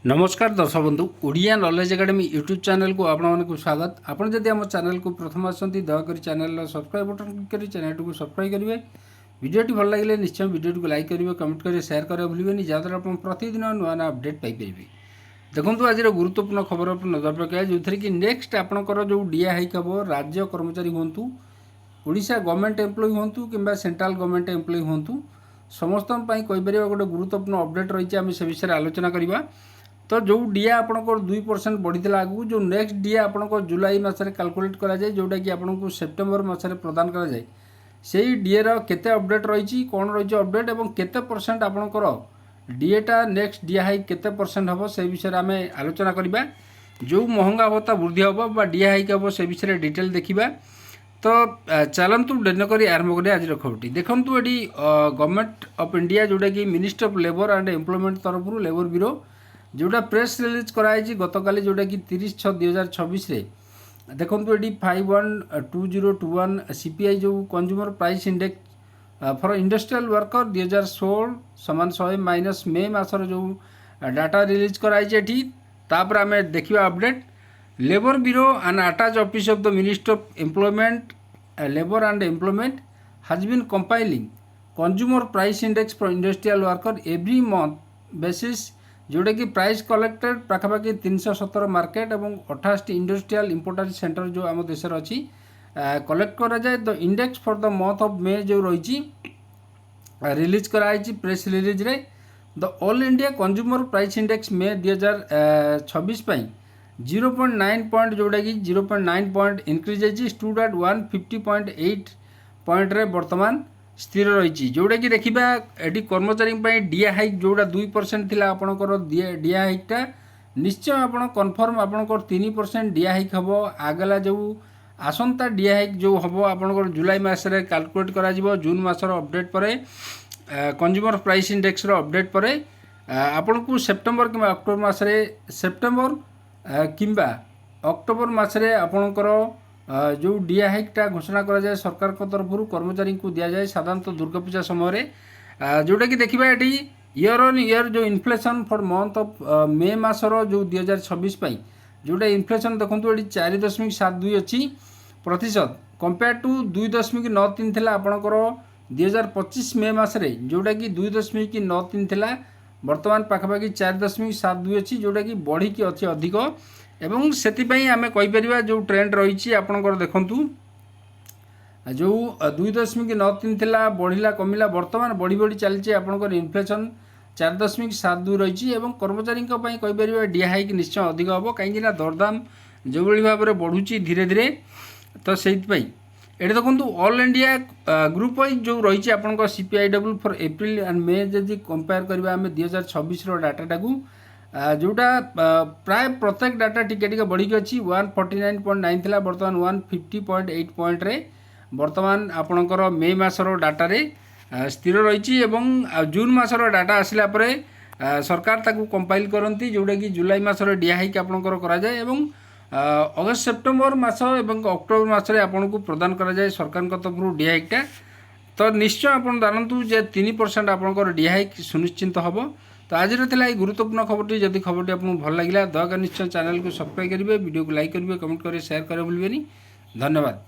नमस्कार दर्शक बंधु Odia knowledge academy YouTube channel को आपको स्वागत। आपन जदि आम चैनल को प्रथम आसती दयाकोरी चैनल सब्सक्राइब बटन क्लिक कर चैनल को सब्सक्राइब करेंगे। वीडियोटी भल लगे निश्चय वीडियो को लाइक करेंगे, कमेंट करेंगे, शेयर करेंगे भूलें जहाँद्वारा आप प्रतिदिन नुआ नुआ अपडेट पाइपर। देखो आज गुरुत्वपूर्ण खबर पर नजर पकाए जो थी कि नेक्स्ट आपंकर जो डीए हाइक हम राज्य कर्मचारी हूँ, ओडिशा गवर्नमेंट एम्प्लॉय हूँ कि सेंट्रल गवर्नमेंट एम्प्लॉय हूँ, समस्त गोटे गुरुत्वपूर्ण अपडेट रही है। से विषय आलोचना करवा। तो जो डीए आपंकर 2% बढ़ी आगू जो नेक्स्ट डीए आपंकर जुलाई मसरे काल्कुलेट कराए जोटा कि आपको सेप्टेम्बर मसरे प्रदान कराए से डीए केते अपडेट रही कौन रही अपडेट और केते परसेंट आपंकर डीएटा नेक्स्ट डीए हाइक केते परसेंट हम से विषय आम आलोचना करवा। जो महंगा भत्ता वृद्धि हम डीए हाइक हम से विषय डिटेल देखा। तो चलतु डेनक आरंभ करें आज खबर। देखो ये गवर्नमेंट ऑफ इंडिया जोटा कि ministry of labour and employment तरफ लेबर ब्यूरो जोटा प्रेस रिलीज कराई गतकाली जोटा कि 30/6/2026 देखो ये 512021 सीपीआई जो consumer price index for industrial worker 2016 समान 100 माइनस मे मासर जो डाटा रिलीज कराई तापर आम देखा update. Labour bureau and attach office of the ministry of employment labour and employment has been compiling consumer price index for industrial worker every month basis जोटा कि price collected पाखापाखि 317 market और 28 industrial important centre जो आम देश अच्छी collect करा जाए। The index for the month of मे जो रही रिलीज कराई प्रेस रिलीज रे the all India consumer price index may 2026 0.9 point जोटा कि 0.9 पॉइंट इनक्रीज है स्टूड एट 150.8 पॉइंट रे वर्तमान स्थिर रही। जोटा कि देखा ये कर्मचारी डीए हाइक जोटा 2% थी आपंकर डीए हाइकटा निश्चय आप कन्फर्म आपंकर 3% डीए हाइक हम आगला जो आसंता डीए हाइक जो हम आपंकर जुलाई मसरे काल्कुलेट करा जून मसर अपडेट पर कंज्यूमर प्राइस इंडेक्स अपडेट पर आपन को सेप्टेम्बर कि अक्टोबर मसरे सेप्टेम्बर कि अक्टोबर मसरे आपणकर जो डीए हाइकटा घोषणा करा जाए सरकार को तरफ कर्मचारी को दि जाए साधारणतः दुर्गा पूजा समय जोटा कि देखा ये ईयर ऑन ईयर जो inflation for month of May मसर जो 2026 जोटा इन्फ्लेशन देखो ये 4.72 अच्छी प्रतिशत कंपेयर टू 2.93 थी आपणकर 2025 मे मसरे जोटा कि 2.93 थी बर्तमान पाखापाखि 4.72 अच्छी जोटा कि बढ़ी की अच्छी अधिक एवं से आम कहीपर जो ट्रेंड रही आपंकर देखूँ जो 2.93 थी बढ़ला कमिला बर्तमान बढ़ी बढ़ी चलती आपंकर इन्फ्लेशन 4.72 रही है। कर्मचारी कहीपर डीए हाइक निश्चय अधिक हम कहीं दरदाम जो भाव में बढ़ुची धीरे धीरे। तो से ये देखो ऑल इंडिया ग्रुप वाइज जो रही आपंकर सीपीआईडब्ल्यू फॉर एप्रिल एंड मे जब कंपेयर करवा आम 2026 डाटा को जोटा प्राय प्रत्येक डाटा टिके बढ़ी अच्छी 149.9 थी बर्तमान 150.8 पॉइंट रे बर्तमान आपणकर मे मसर डाटा स्थिर रही। जून मसर डाटा आसला परे सरकार ताकू कंपाइल करती जोटा कि जुलाई मसर डीए हाइक आपणकर कराए अगस्त सेप्टेम्बर मस और अक्टोबर मसरे आपन को प्रदान कराए सरकार तरफ डीए हाइकटा। तो निश्चय आप जानतु जे 3% आपंकर डीए हाइक सुनिश्चित हम। तो आज गुरुत्वपूर्ण खबर जदि खबर आपको भल लगे दयाकर निश्चय चैनल को सब्सक्राइब करेंगे, वीडियो को लाइक करेंगे, कमेंट करेंगे, शेयर करेंगे भूलें। धन्यवाद।